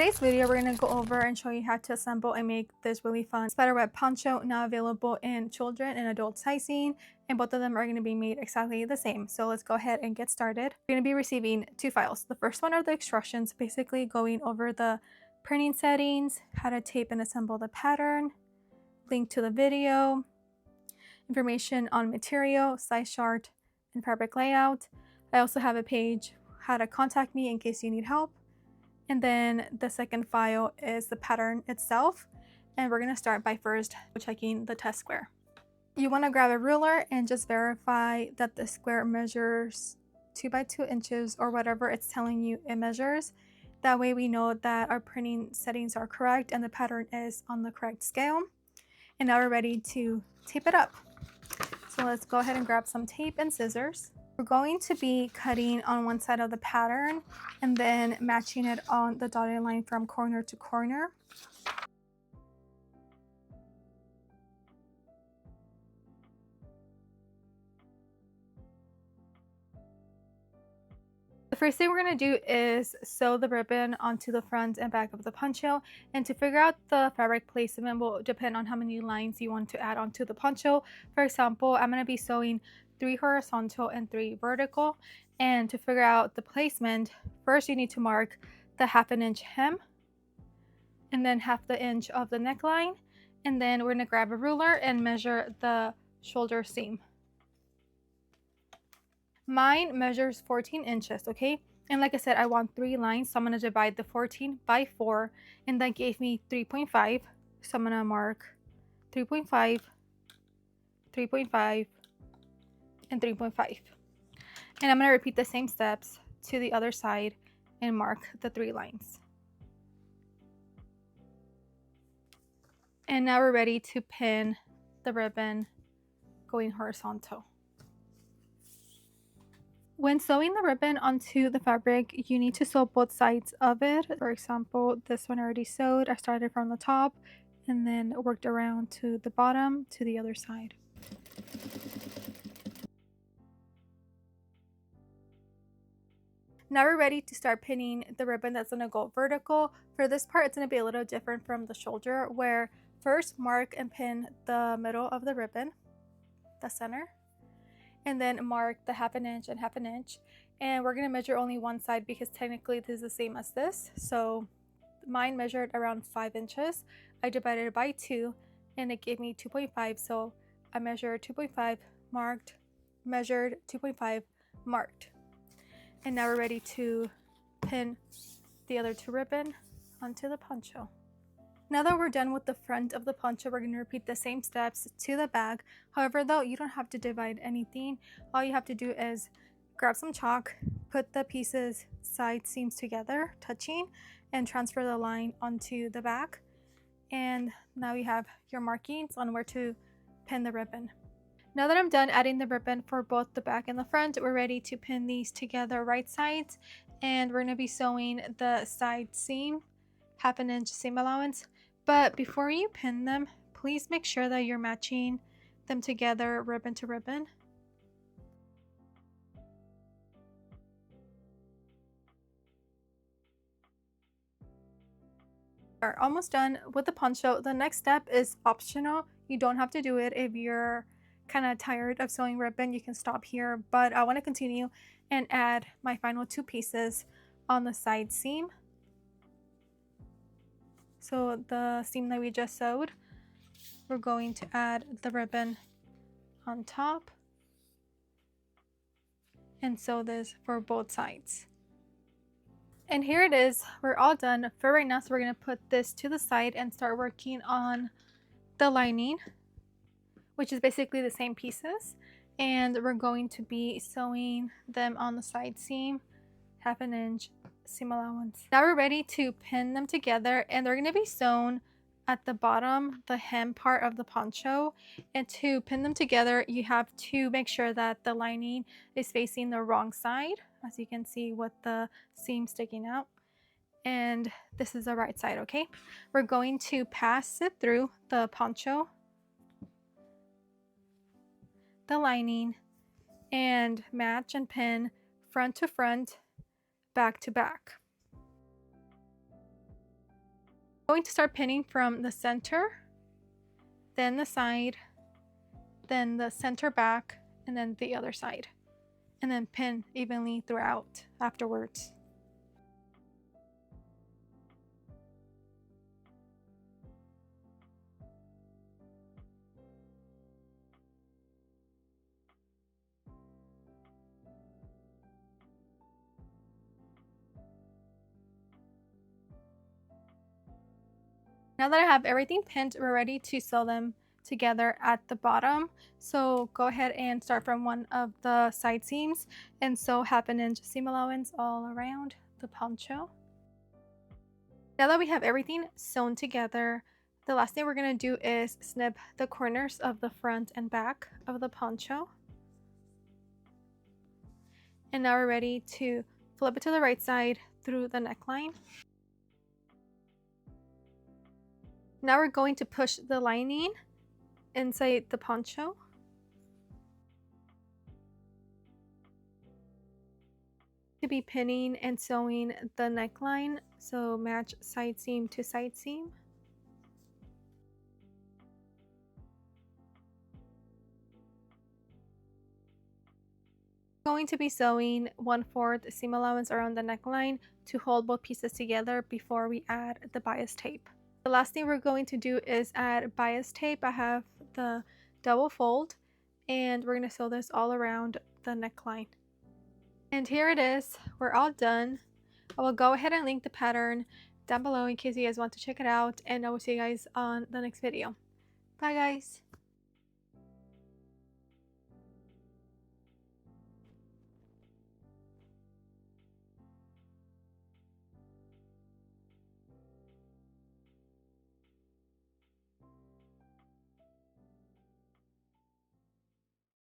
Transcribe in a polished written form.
Today's video, we're going to go over and show you how to assemble and make this really fun spiderweb poncho, now available in children and adult sizing, and both of them are going to be made exactly the same. So let's go ahead and get started. You're going to be receiving two files. The first one are the instructions, basically going over the printing settings, how to tape and assemble the pattern, link to the video, information on material, size chart, and fabric layout. I also have a page how to contact me in case you need help. And then the second file is the pattern itself. And we're going to start by first checking the test square. You want to grab a ruler and just verify that the square measures 2 by 2 inches or whatever it's telling you it measures. That way we know that our printing settings are correct and the pattern is on the correct scale. And now we're ready to tape it up. So let's go ahead and grab some tape and scissors. We're going to be cutting on one side of the pattern and then matching it on the dotted line from corner to corner. The first thing we're going to do is sew the ribbon onto the front and back of the poncho, and to figure out the fabric placement will depend on how many lines you want to add onto the poncho. For example, I'm going to be sewing 3 horizontal and 3 vertical, and to figure out the placement, first you need to mark the 1/2 inch hem and then 1/2 inch of the neckline, and then we're going to grab a ruler and measure the shoulder seam. Mine measures 14 inches, okay? And like I said, I want 3 lines, so I'm going to divide the 14 by 4, and that gave me 3.5. So I'm going to mark 3.5, 3.5, and 3.5. And I'm going to repeat the same steps to the other side and mark the 3 lines. And now we're ready to pin the ribbon going horizontal. When sewing the ribbon onto the fabric, you need to sew both sides of it. For example, this one already sewed. I started from the top and then worked around to the bottom to the other side. Now we're ready to start pinning the ribbon that's going to go vertical. For this part, it's going to be a little different from the shoulder, where first mark and pin the middle of the ribbon, the center, and then mark the 1/2 inch and 1/2 inch. And we're going to measure only one side because technically this is the same as this. So mine measured around 5 inches. I divided it by 2 and it gave me 2.5. So I measured 2.5, marked, measured 2.5, marked. And now we're ready to pin the other 2 ribbon onto the poncho. Now that we're done with the front of the poncho, we're going to repeat the same steps to the back. However, though, you don't have to divide anything. All you have to do is grab some chalk, put the pieces side seams together, touching, and transfer the line onto the back. And now you have your markings on where to pin the ribbon. Now that I'm done adding the ribbon for both the back and the front, we're ready to pin these together right sides. And we're going to be sewing the side seam, 1/2 inch seam allowance. But before you pin them, please make sure that you're matching them together ribbon to ribbon. We're almost done with the poncho. The next step is optional. You don't have to do it. If you're kind of tired of sewing ribbon, you can stop here, but I want to continue and add my final 2 pieces on the side seam. So the seam that we just sewed, we're going to add the ribbon on top and sew this for both sides. And here it is, we're all done for right now. So we're going to put this to the side and start working on the lining, which is basically the same pieces, and we're going to be sewing them on the side seam, 1/2 inch seam allowance. Now we're ready to pin them together, and they're going to be sewn at the bottom, the hem part of the poncho. And to pin them together, you have to make sure that the lining is facing the wrong side, as you can see with the seam sticking out. And this is the right side, okay? We're going to pass it through the poncho, the lining, and match and pin front to front, back to back. I'm going to start pinning from the center, then the side, then the center back, and then the other side, and then pin evenly throughout afterwards. Now that I have everything pinned, we're ready to sew them together at the bottom. So go ahead and start from one of the side seams and sew 1/2 inch seam allowance all around the poncho. Now that we have everything sewn together, the last thing we're going to do is snip the corners of the front and back of the poncho. And now we're ready to flip it to the right side through the neckline. Now we're going to push the lining inside the poncho. To be pinning and sewing the neckline, so match side seam to side seam. Going to be sewing 1/4 seam allowance around the neckline to hold both pieces together before we add the bias tape. The last thing we're going to do is add bias tape. I have the double fold and we're going to sew this all around the neckline. And here it is. We're all done. I will go ahead and link the pattern down below in case you guys want to check it out, and I will see you guys on the next video. Bye guys.